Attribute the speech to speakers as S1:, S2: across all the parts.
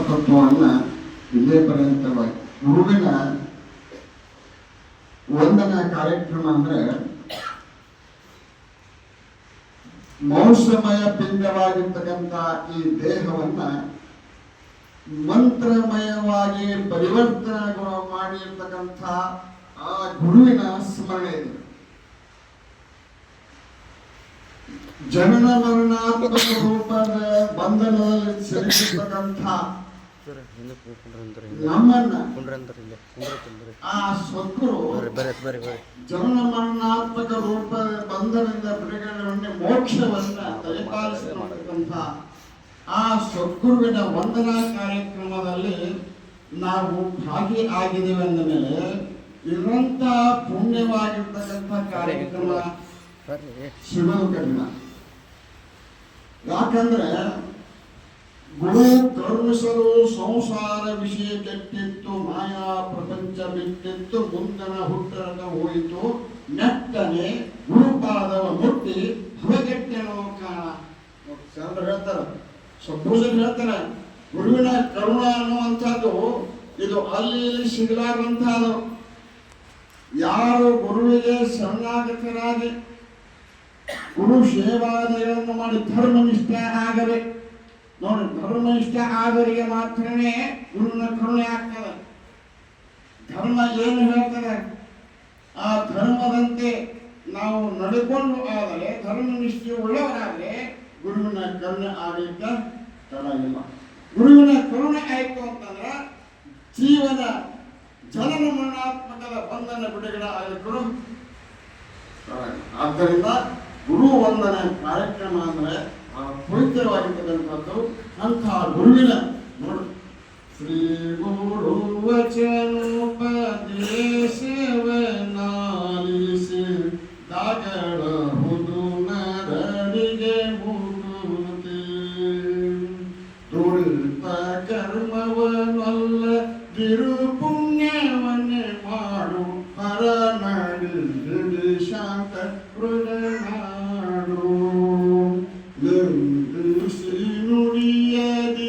S1: ತತ್ವವನ್ನು ಇಲ್ಲೇ ಪರ್ಯಂತವಾಗಿ ಗುರುವಿನ ವಂದನಾ ಕಾರ್ಯಕ್ರಮ ಅಂದ್ರೆ ಮೌಸಮಯ ಪಿಂಡವಾಗಿರ್ತಕ್ಕಂಥ ಈ ದೇಹವನ್ನ ಮಂತ್ರಮಯವಾಗಿ ಪರಿವರ್ತನೆ ಮಾಡಿರ್ತಕ್ಕಂಥ ಆ ಗುರುವಿನ ಸ್ಮರಣೆ ಇದೆ. ಜನನ ಮರಣಾತ್ಮಕ ರೂಪದ ಬಂಧನದಲ್ಲಿ ಸಿಲುಕಿರ್ತಕ್ಕಂಥ ನಮ್ಮನ್ನ ಆ ಸದ್ಗುರು ಜನನ ಮರಣಾತ್ಮಕ ರೂಪದ ಬಂಧನದಿಂದ ಬಿಡುಗಡೆ ಮೋಕ್ಷವನ್ನ ದಯಪಾಲಿಸಿರ್ತಕ್ಕಂಥ ಆ ಸದ್ಗುರುವಿನ ವಂದನಾ ಕಾರ್ಯಕ್ರಮದಲ್ಲಿ ನಾವು ಭಾಗಿಯಾಗಿದ್ದೇವೆ ಅಂದ ಮೇಲೆ ಇರುವಂತ ಪುಣ್ಯವಾಗಿರ್ತಕ್ಕಂಥ ಕಾರ್ಯಕ್ರಮ ಸಿಗೋದು ಕಡಿಮ. ಯಾಕಂದ್ರೆ ಗುರು ಕರುಣಿಸಲು ಸಂಸಾರ ವಿಷಯ ಕೆಟ್ಟಿತ್ತು, ಮಾಯಾ ಪ್ರಪಂಚ ಬಿಟ್ಟಿತ್ತು, ಮುಂದನ ಹುಟ್ಟರದ ಹೋಯಿತು, ನೆಟ್ಟನೆ ಗುರುಪಾದವ ಮುಟ್ಟಿ ಹೊಗೆಟ್ಟೆನೋ ಕಾಣ. ಹೇಳ್ತಾರೆ, ಸಬ್ಬೂಜರು ಹೇಳ್ತಾರೆ, ಗುರುವಿನ ಕರುಣ ಅನ್ನುವಂಥದ್ದು ಇದು ಅಲ್ಲಿ ಇಲ್ಲಿ ಸಿಗಲಾರಂತಹದ್ದು. ಯಾರು ಗುರುವಿಗೆ ಶರಣಾಗತರಾಗಿ ಗುರು ಸೇವಾದಿಗಳನ್ನು ಮಾಡಿ ಧರ್ಮನಿಷ್ಠ ಆಗದೆ ನೋಡಿ, ಧರ್ಮನಿಷ್ಠ ಆದವರಿಗೆ ಮಾತ್ರನೇ ಗುರುವಿನ ಕರುಣೆ ಆಗ್ತದೆ. ಧರ್ಮ ಏನು ಹೇಳ್ತದೆ ಆ ಧರ್ಮದಂತೆ ನಾವು ನಡೆಕೊಂಡು ಆದರೆ ಧರ್ಮನಿಷ್ಠೆ ಉಳ್ಳವರಾದ್ರೆ ಗುರುವಿನ ಕರುಣೆ ಆಗಲಿಕ್ಕೆ ತಡ ಇಲ್ಲ. ಗುರುವಿನ ಕರುಣೆ ಆಯಿತು ಅಂತಂದ್ರೆ ಜೀವನ ಜನನ ಮರಣಾತ್ಮಕದ ಬಂಧನ ಬಿಡುಗಡೆ ಆಗಲಿಕ್ಕೂ. ಆದ್ದರಿಂದ ಗುರು ವಂದನೆ ಕಾರ್ಯಕ್ರಮ ಅಂದ್ರೆ ಪವಿತ್ರವಾಗಿರ್ತಕ್ಕಂಥದ್ದು. ಅಂತಹ ಗುರುವಿನ ನೋಡಿ, ಶ್ರೀ ಗುರು ವಚನೋಪದೇಶವನಾಲಿಸಿ ದಾಗಡಹುದು ನರರಿಗೆ ಮುಗುತಿ ದುರಿತ ಕರ್ಮವನಲ್ಲ ದಿರು ಪುಣ್ಯವನ್ನೇ ಮಾಡು ಹರನಡಿ ಶಾಂತ ಹೃದಯನಾಡು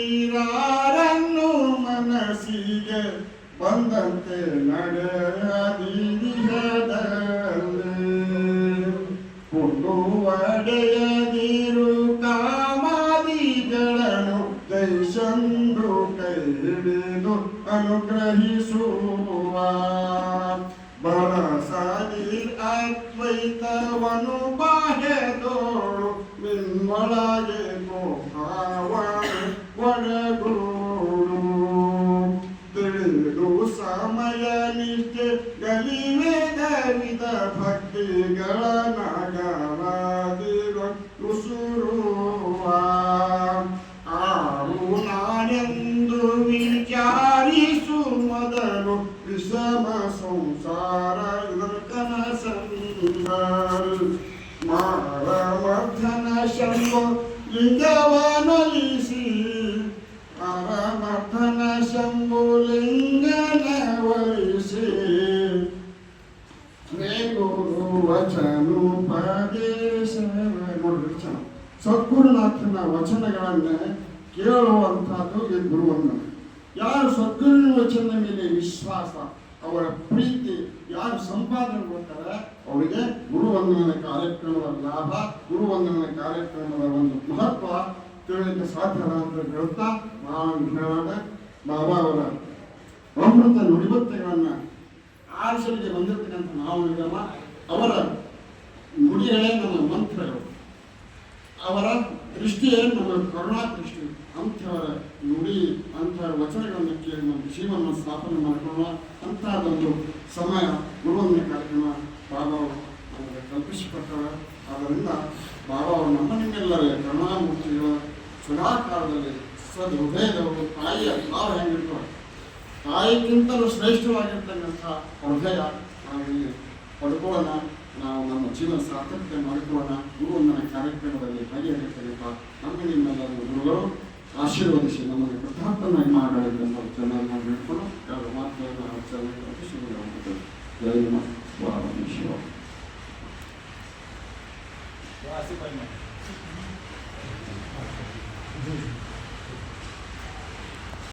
S1: ನುಡಿಯದಿರಾರನ್ನು ಮನಸ್ಸಿಗೆ ಬಂದಂತೆ ನಡೆಯದಿಹದಲ್ಲಿ ಕೊಂಡು ಒಡೆಯದಿರು ಕಾಮಾದಿಗಳನ್ನು ಜೈಸಂದು ಕೈ ಹಿಡಿದು ಅನುಗ್ರಹಿಸುವ ಬರಸಾದಿರ್ ಅದ್ವೈತವನು ಬಾಹ್ಯದೋಳು ನಿನ್ನೊಳಗೆ ಒಡಗೂಡು ತಿಳಿದು ಸಮಯ ನಿಷ್ಠೆ ಗಲಿವೇದ ವಿಧ ಭಕ್ತಿಗಳ ನಗರಾದಿರುಸುರುವ ಆರು ನಾನೆಂದು ವಿಚಾರಿಸು ಮೊದಲು ವಿಷಮ ಸಂಸಾರ ಮಾರಮರ್ಧನ ಶಂಭೋ ಲಿಂಗವನಲಿಸಿ ಮಾರಮರ್ಧನ ಶಂಭೋ ಲಿಂಗನವಲಿಸಿ ಗುರು ವಚನೋಪದೇಶ ನೋಡ್ರಿ. ಸದ್ಗುರುನಾಥನ ವಚನಗಳನ್ನ ಕೇಳುವಂತಹದ್ದು ಈ ಗುರುವಂದನೆ. ಯಾರು ಸದ್ಗುರುವಿನ ವಚನದ ಮೇಲೆ ವಿಶ್ವಾಸ, ಅವರ ಪ್ರೀತಿ ಯಾರು ಸಂಪಾದನೆ ಮಾಡ್ತಾರೆ ಅವರಿಗೆ ಗುರುವಂದನ ಕಾರ್ಯಕ್ರಮದ ಲಾಭ, ಗುರುವಂದನ ಕಾರ್ಯಕ್ರಮದ ಒಂದು ಮಹತ್ವ ತಿಳಿಯಲಿಕ್ಕೆ ಸಾಧ್ಯ ಅಂತ ಹೇಳ್ತಾ ನಾನು ಹೇಳೋಣ. ಬಾಬಾ ಅವರ ಅಮೃತ ನುಡಿಬತ್ತೆಗಳನ್ನ ಆರಿಸಲಿಗೆ ಬಂದಿರ್ತಕ್ಕಂಥ ನಾವು ಇದಲ್ಲ, ಅವರ ನುಡಿಗಳೇ ನಮ್ಮ ಮಂತ್ರಗಳು, ಅವರ ದೃಷ್ಟಿಯೇ ನಮ್ಮ ಕರುಣಾ ದೃಷ್ಟಿ. ಅಂಥವರ ನುಡಿ ಅಂಥ ವಚನಗಳನ್ನು ಕೇಳಿ ನಮ್ಮ ಜೀವನ ಸ್ಥಾಪನೆ ಮಾಡಿಕೊಳ್ಳುವ ಅಂಥದ್ದೊಂದು ಸಮಯ ಗುರುವಂದನೆ ಕಾರ್ಯಕ್ರಮ ಬಾಬಾ ನಮಗೆ ಕಲ್ಪಿಸಿಕೊಟ್ಟರು. ಆದ್ದರಿಂದ ಬಾಬಾ ಅವರು ನಮ್ಮ ನಿಮ್ಮೆಲ್ಲರ ಕರುಣಾಮೂರ್ತಿಗಳ ಸದಾಕಾಲದಲ್ಲಿ ಸದ್ಹೃದಯದವರು ತಾಯಿಯ ಭಾವ ಹೆಂಗಿರ್ತಾರೆ, ತಾಯಿಗಿಂತಲೂ ಶ್ರೇಷ್ಠವಾಗಿರ್ತಕ್ಕಂಥ ಹೃದಯ ನಾವಿಲ್ಲಿ ಪಡ್ಕೊಳ್ಳೋಣ. ನಾವು ನಮ್ಮ ಜೀವನ ಸಾರ್ಥಕತೆ ಮಾಡಿಕೊಳ್ಳೋಣ. ಗುರುವಂದನ ಕಾರ್ಯಕ್ರಮದಲ್ಲಿ ಭಾಗಿಯಾಗಿರ್ತಕ್ಕಂಥ ನಮ್ಮ ನಿಮ್ಮೆಲ್ಲರೂ ಗುರುಗಳು ಆಶೀರ್ವದಿಸಿ ನಮಗೆ ಪ್ರತಾಪನಾಗಿ ಮಾಡಬೇಕೆಂದು ಚೆನ್ನಾಗಿ ಮಾಡಿ ಹೇಳ್ಕೊಂಡು ಎರಡು ಮಾತುಗಳನ್ನು ಜಯ